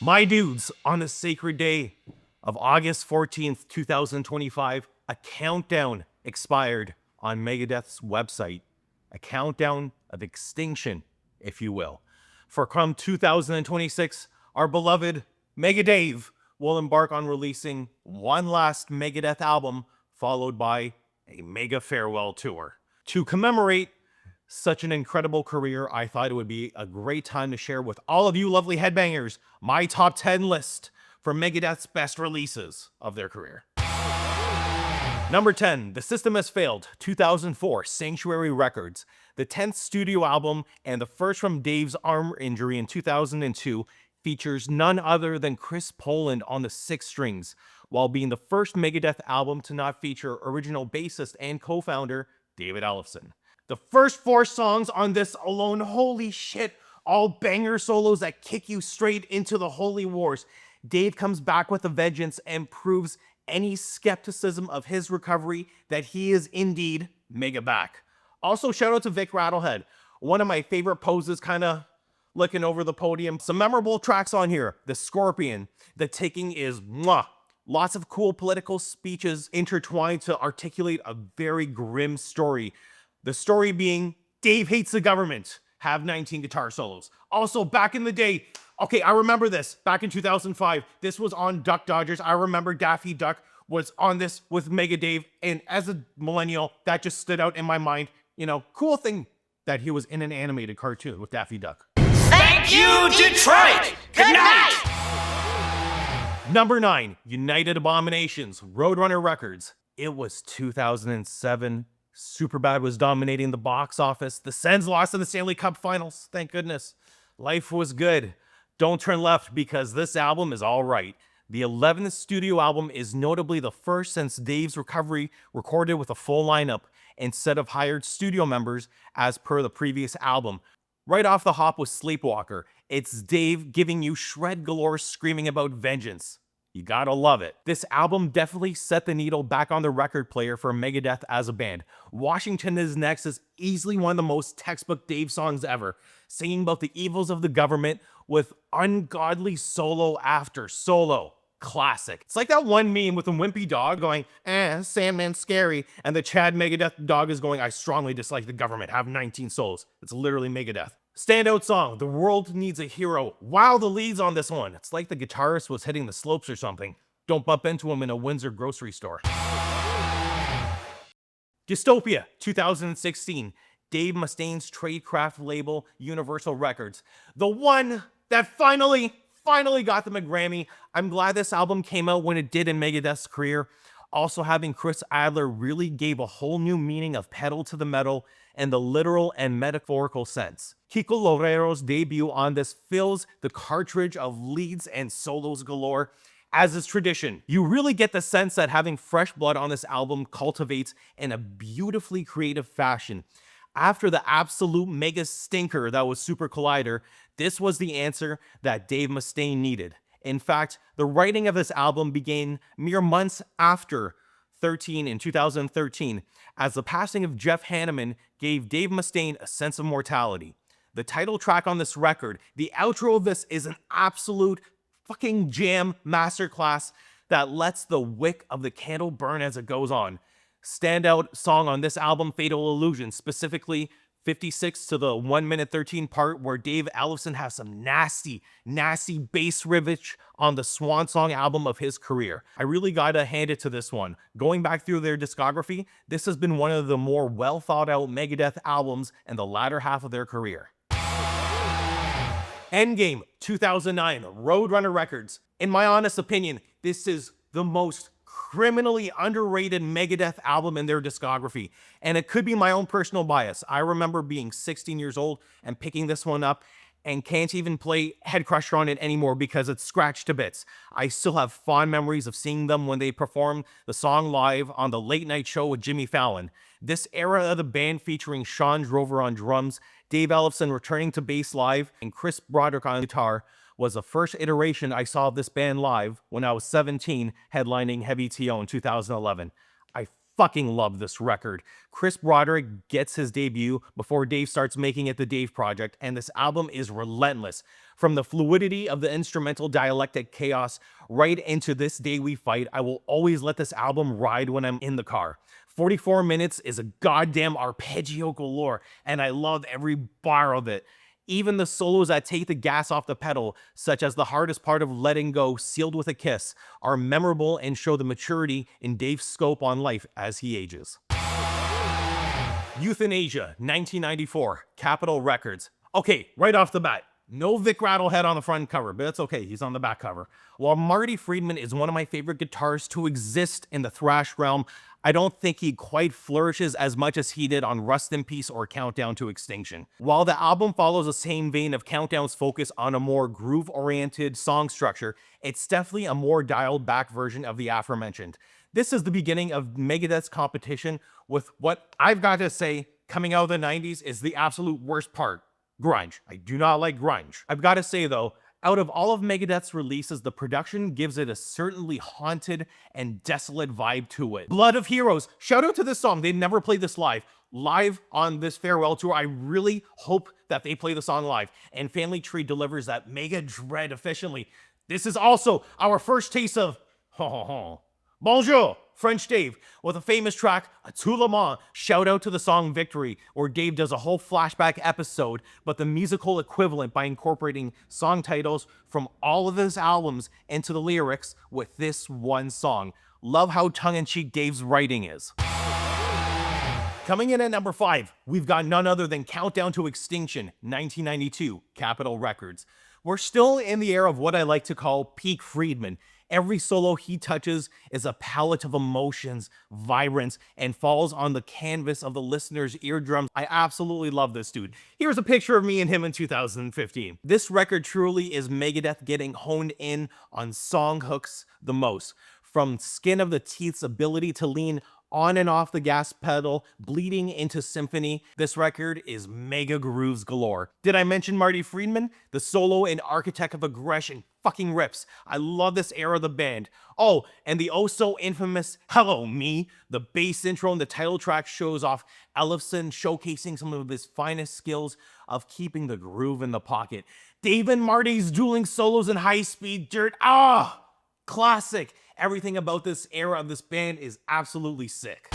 My dudes, on the sacred day of August 14th, 2025, a countdown expired on Megadeth's website. A countdown of extinction, if you will. For come 2026, our beloved Megadeth will embark on releasing one last Megadeth album, followed by a mega farewell tour. To commemorate such an incredible career, I thought it would be a great time to share with all of you lovely headbangers my top 10 list for Megadeth's best releases of their career. Number 10, The System Has Failed, 2004, Sanctuary Records. The 10th studio album and the first from Dave's arm injury in 2002 features none other than Chris Poland on the 6 strings, while being the first Megadeth album to not feature original bassist and co-founder David Ellefson. The first 4 songs on this alone, holy shit, all banger solos that kick you straight into the holy wars. Dave comes back with a vengeance and proves any skepticism of his recovery that he is indeed mega back. Also, shout out to Vic Rattlehead. One of my favorite poses, kind of looking over the podium. Some memorable tracks on here. The Scorpion. The Taking is mwah. Lots of cool political speeches intertwined to articulate a very grim story. The story being, Dave hates the government. Have 19 guitar solos. Also, back in the day, okay, I remember this. Back in 2005, this was on Duck Dodgers. I remember Daffy Duck was on this with Mega Dave. And as a millennial, that just stood out in my mind. You know, cool thing that he was in an animated cartoon with Daffy Duck. Thank you, Detroit! Good night! Number 9, United Abominations, Roadrunner Records. It was 2007. Superbad was dominating the box office. The Sens lost in the Stanley Cup Finals. Thank goodness. Life was good. Don't turn left because this album is all right. The 11th studio album is notably the first since Dave's recovery recorded with a full lineup instead of hired studio members as per the previous album. Right off the hop with Sleepwalker, it's Dave giving you shred galore screaming about vengeance. You gotta love it. This album definitely set the needle back on the record player for Megadeth as a band. Washington Is Next is easily one of the most textbook Dave songs ever, singing about the evils of the government with ungodly solo after solo. Classic. It's like that one meme with a wimpy dog going, Sandman's scary, and the Chad Megadeth dog is going, I strongly dislike the government, have 19 solos. It's literally Megadeth. Standout song, The World Needs a Hero. Wow, the leads on this one. It's like the guitarist was hitting the slopes or something. Don't bump into him in a Windsor grocery store. Dystopia, 2016. Dave Mustaine's Tradecraft label, Universal Records. The one that finally got them a Grammy. I'm glad this album came out when it did in Megadeth's career. Also, having Chris Adler really gave a whole new meaning of pedal to the metal in the literal and metaphorical sense. Kiko Loureiro's debut on this fills the cartridge of leads and solos galore. As is tradition, you really get the sense that having fresh blood on this album cultivates in a beautifully creative fashion. After the absolute mega stinker that was Super Collider, this was the answer that Dave Mustaine needed. In fact, the writing of this album began mere months after 2013, as the passing of Jeff Hanneman gave Dave Mustaine a sense of mortality. The title track on this record, the outro of this, is an absolute fucking jam masterclass that lets the wick of the candle burn as it goes on. Standout song on this album, Fatal Illusion, specifically 56 to the 1 minute 13 part where Dave Ellefson has some nasty bass rivage on the swan song album of his career. I really gotta hand it to this one. Going back through their discography, this has been one of the more well thought out Megadeth albums in the latter half of their career. Endgame, 2009, Roadrunner Records. In my honest opinion, this is the most criminally underrated Megadeth album in their discography. And it could be my own personal bias. I remember being 16 years old and picking this one up and can't even play Head Crusher on it anymore because it's scratched to bits. I still have fond memories of seeing them when they performed the song live on the Late Night Show with Jimmy Fallon. This era of the band featuring Sean Drover on drums, Dave Ellefson returning to bass live, and Chris Broderick on guitar was the first iteration I saw of this band live when I was 17, headlining Heavy T.O. in 2011. I fucking love this record. Chris Broderick gets his debut before Dave starts making it the Dave Project, and this album is relentless. From the fluidity of the instrumental dialectic chaos right into This Day We Fight, I will always let this album ride when I'm in the car. 44 minutes is a goddamn arpeggio galore, and I love every bar of it. Even the solos that take the gas off the pedal, such as the hardest part of Letting Go, Sealed with a Kiss, are memorable and show the maturity in Dave's scope on life as he ages. Youthanasia, 1994, Capitol Records. Okay, right off the bat, no Vic Rattlehead on the front cover, but it's okay, he's on the back cover. While Marty Friedman is one of my favorite guitarists to exist in the thrash realm, I don't think he quite flourishes as much as he did on Rust in Peace or Countdown to Extinction. While the album follows the same vein of Countdown's focus on a more groove-oriented song structure, it's definitely a more dialed-back version of the aforementioned. This is the beginning of Megadeth's competition with what I've got to say, coming out of the 90s, is the absolute worst part. Grunge. I do not like grunge. I've got to say though, out of all of Megadeth's releases, the production gives it a certainly haunted and desolate vibe to it. Blood of Heroes. Shout out to this song. They never played this live on this farewell tour. I really hope that they play the song live. And Family Tree delivers that mega dread efficiently. This is also our first taste of Bonjour, French Dave, with a famous track, A Tout le monde. Shout out to the song Victory, where Dave does a whole flashback episode, but the musical equivalent by incorporating song titles from all of his albums into the lyrics with this one song. Love how tongue-in-cheek Dave's writing is. Coming in at number 5, we've got none other than Countdown to Extinction, 1992, Capitol Records. We're still in the era of what I like to call peak Friedman. Every solo he touches is a palette of emotions, vibrance, and falls on the canvas of the listener's eardrums. I absolutely love this dude. Here's a picture of me and him in 2015. This record truly is Megadeth getting honed in on song hooks the most. From Skin of the Teeth's ability to lean on and off the gas pedal, bleeding into symphony, this record is mega grooves galore. Did I mention Marty Friedman? The solo and Architect of Aggression fucking rips. I love this era of the band. Oh, and the oh so infamous Hello Me, the bass intro and the title track shows off Ellefson showcasing some of his finest skills of keeping the groove in the pocket. Dave and Marty's dueling solos and high-speed dirt, classic. Everything about this era of this band is absolutely sick.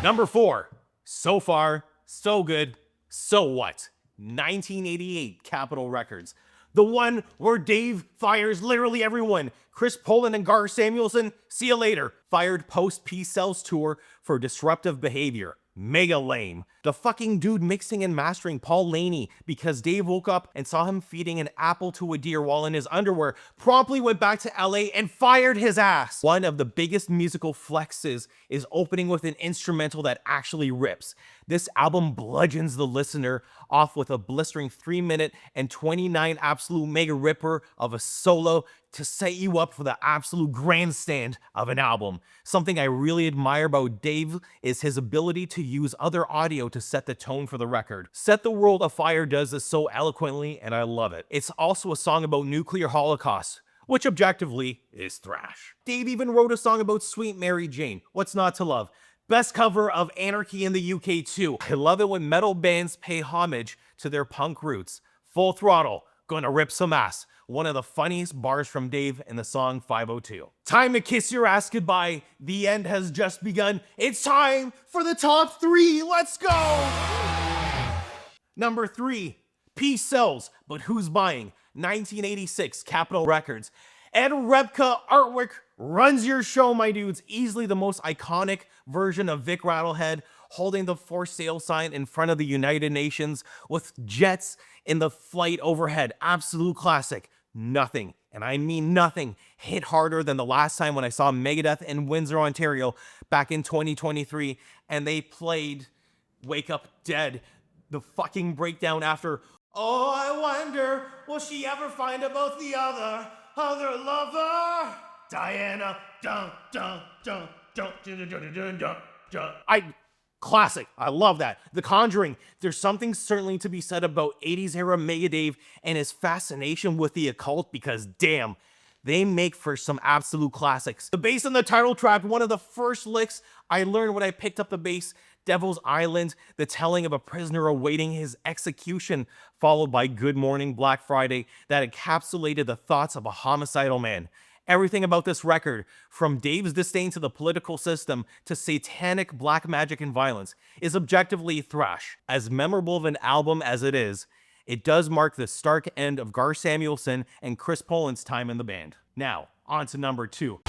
Number 4, So Far, So Good, So What? 1988, Capitol Records. The one where Dave fires literally everyone. Chris Poland and Gar Samuelson, see you later. Fired post Peace Cells tour for disruptive behavior. Mega lame. The fucking dude mixing and mastering Paul Laney because Dave woke up and saw him feeding an apple to a deer while in his underwear, promptly went back to LA and fired his ass. One of the biggest musical flexes is opening with an instrumental that actually rips. This album bludgeons the listener off with a blistering 3-minute and 29 absolute mega ripper of a solo to set you up for the absolute grandstand of an album. Something I really admire about Dave is his ability to use other audio to set the tone for the record. Set the World Afire does this so eloquently, and I love it. It's also a song about nuclear holocaust, which objectively is thrash. Dave even wrote a song about Sweet Mary Jane. What's not to love? Best cover of Anarchy in the UK too. I love it when metal bands pay homage to their punk roots. Full Throttle, gonna rip some ass. One of the funniest bars from Dave in the song 502. Time to kiss your ass goodbye. The end has just begun. It's time for the top 3. Let's go! Number 3, Peace Sells, but who's buying? 1986, Capitol Records. Ed Repka artwork runs your show, my dudes. Easily the most iconic version of Vic Rattlehead, holding the for sale sign in front of the United Nations with jets in the flight overhead. Absolute classic. Nothing, and I mean nothing, hit harder than the last time when I saw Megadeth in Windsor, Ontario back in 2023, and they played Wake Up Dead. The fucking breakdown after, oh, I wonder, will she ever find about the other lover? Diana, dun, dun, dun, dun, dun, dun, dun, dun, dun. Classic. I love that. The Conjuring. There's something certainly to be said about 80s era Megadeth and his fascination with the occult because damn, they make for some absolute classics. The bass on the title track, one of the first licks I learned when I picked up the bass. Devil's Island, the telling of a prisoner awaiting his execution, followed by Good Morning Black Friday that encapsulated the thoughts of a homicidal man. Everything about this record, from Dave's disdain to the political system to satanic black magic and violence, is objectively thrash. As memorable of an album as it is, it does mark the stark end of Gar Samuelson and Chris Poland's time in the band. Now, on to number 2.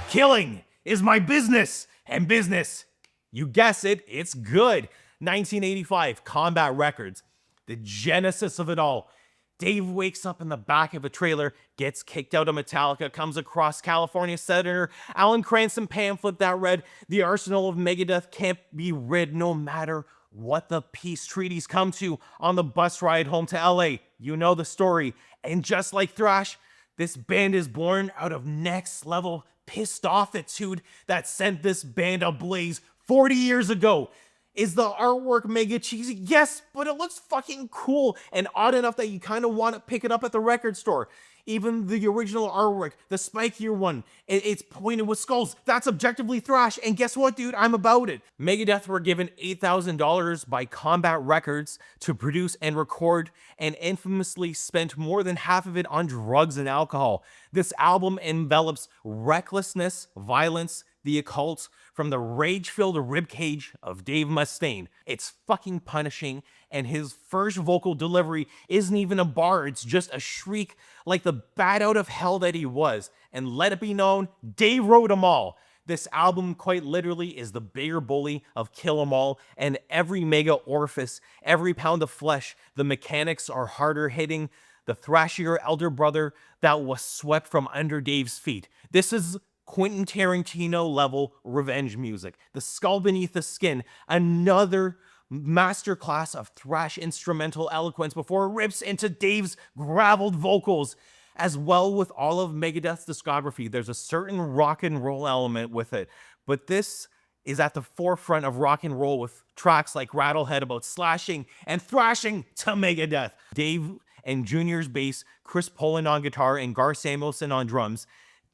Killing is my business, and business, you guess it, it's good. 1985, Combat Records. The genesis of it all. Dave wakes up in the back of a trailer, gets kicked out of Metallica, comes across California Senator Alan Cranston pamphlet that read, "The arsenal of Megadeth can't be rid no matter what the peace treaties come to," on the bus ride home to LA. You know the story. And just like thrash, this band is born out of next level pissed offitude that sent this band ablaze 40 years ago. Is the artwork mega cheesy? Yes, but it looks fucking cool and odd enough that you kind of want to pick it up at the record store. Even the original artwork, the spikier one, it's pointed with skulls. That's objectively thrash, and guess what, dude? I'm about it. Megadeth were given $8,000 by Combat Records to produce and record, and infamously spent more than half of it on drugs and alcohol. This album envelops recklessness, violence, the occult from the rage-filled ribcage of Dave Mustaine. It's fucking punishing, and his first vocal delivery isn't even a bar, it's just a shriek like the bat out of hell that he was. And let it be known, Dave wrote 'em all. This album quite literally is the bigger bully of Kill 'Em All, and every mega orifice, every pound of flesh, the mechanics are harder hitting, the thrashier elder brother that was swept from under Dave's feet. This is Quentin Tarantino level revenge music. The Skull Beneath the Skin, another masterclass of thrash instrumental eloquence before it rips into Dave's graveled vocals. As well with all of Megadeth's discography, there's a certain rock and roll element with it, but this is at the forefront of rock and roll with tracks like Rattlehead about slashing and thrashing to Megadeth. Dave and Junior's bass, Chris Poland on guitar, and Gar Samuelson on drums.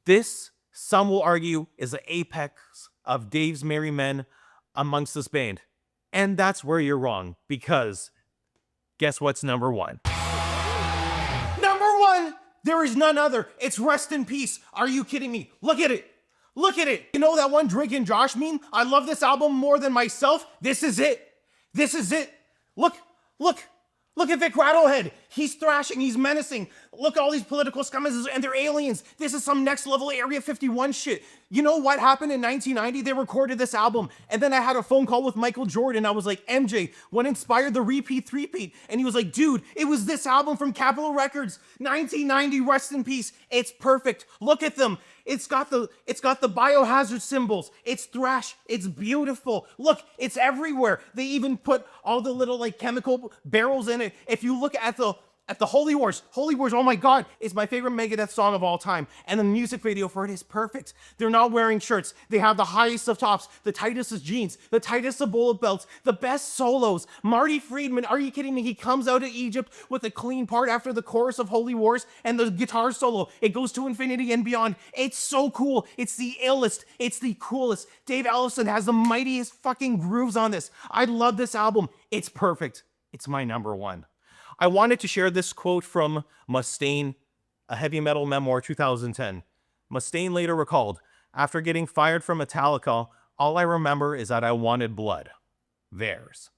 This, some will argue, is the apex of Dave's merry men amongst this band. And that's where you're wrong, because guess what's number 1? Number 1! There is none other. It's Rest in Peace. Are you kidding me? Look at it. Look at it. You know that one Drake and Josh meme? I love this album more than myself. This is it. This is it. Look. Look at Vic Rattlehead. He's thrashing, he's menacing. Look at all these political scumbags and they're aliens. This is some next level Area 51 shit. You know what happened in 1990? They recorded this album. And then I had a phone call with Michael Jordan. I was like, MJ, what inspired the repeat three-peat? And he was like, dude, it was this album from Capitol Records. 1990, Rest in Peace. It's perfect. Look at them. It's got the biohazard symbols. It's thrash. It's beautiful. Look, it's everywhere. They even put all the little like chemical barrels in it. If you look at the Holy Wars, oh my God, it's my favorite Megadeth song of all time. And the music video for it is perfect. They're not wearing shirts. They have the highest of tops, the tightest of jeans, the tightest of bullet belts, the best solos. Marty Friedman, are you kidding me? He comes out of Egypt with a clean part after the chorus of Holy Wars and the guitar solo. It goes to infinity and beyond. It's so cool. It's the illest. It's the coolest. Dave Ellefson has the mightiest fucking grooves on this. I love this album. It's perfect. It's my number 1. I wanted to share this quote from Mustaine, a heavy metal memoir 2010. Mustaine later recalled, after getting fired from Metallica, all I remember is that I wanted blood. Theirs.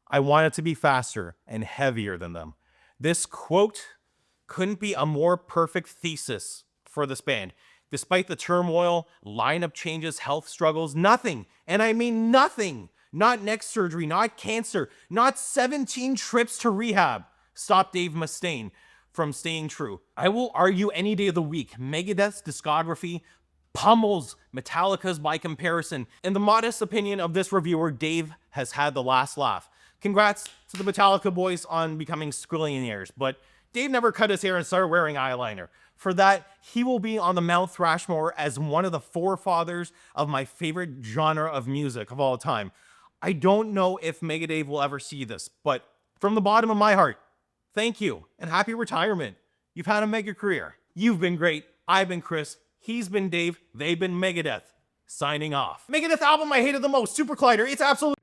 I wanted to be faster and heavier than them. This quote couldn't be a more perfect thesis for this band. Despite the turmoil, lineup changes, health struggles, nothing, and I mean nothing, not neck surgery, not cancer, not 17 trips to rehab, stop Dave Mustaine from staying true. I will argue any day of the week, Megadeth's discography pummels Metallica's by comparison. In the modest opinion of this reviewer, Dave has had the last laugh. Congrats to the Metallica boys on becoming squillionaires, but Dave never cut his hair and started wearing eyeliner. For that, he will be on the Mount Thrashmore as one of the forefathers of my favorite genre of music of all time. I don't know if Megadeth will ever see this, but from the bottom of my heart, thank you, and happy retirement. You've had a mega career. You've been great. I've been Chris. He's been Dave. They've been Megadeth. signing off. Megadeth album I hated the most, Super Collider. It's absolutely